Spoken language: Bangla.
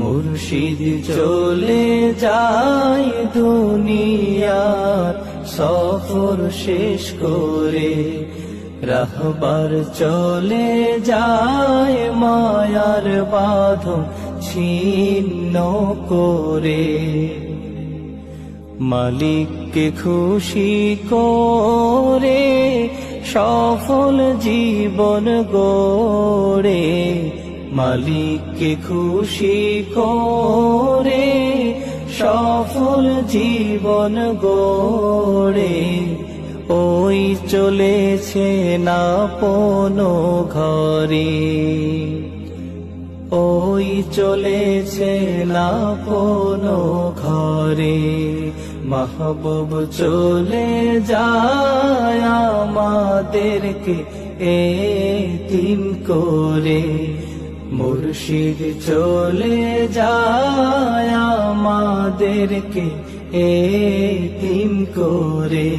মুর্শিদ চলে যায় দুনিয়ার সফর শেষ করে, রাহবার চলে যায় মায়ার বাঁধন ছিন্ন করে। মালিককে খুশি করে সফল জীবন গড়ে, মালিককে খুশি করে সফল জীবন গড়ে। ওই চলেছে না আপনো ঘরে, ওই চলেছে না আপনো ঘরে। মাহবুব চলে যায় আমাদেরকে এতিম করে, মুর্শিদ চলে যায় আমাদেরকে এতিম করে।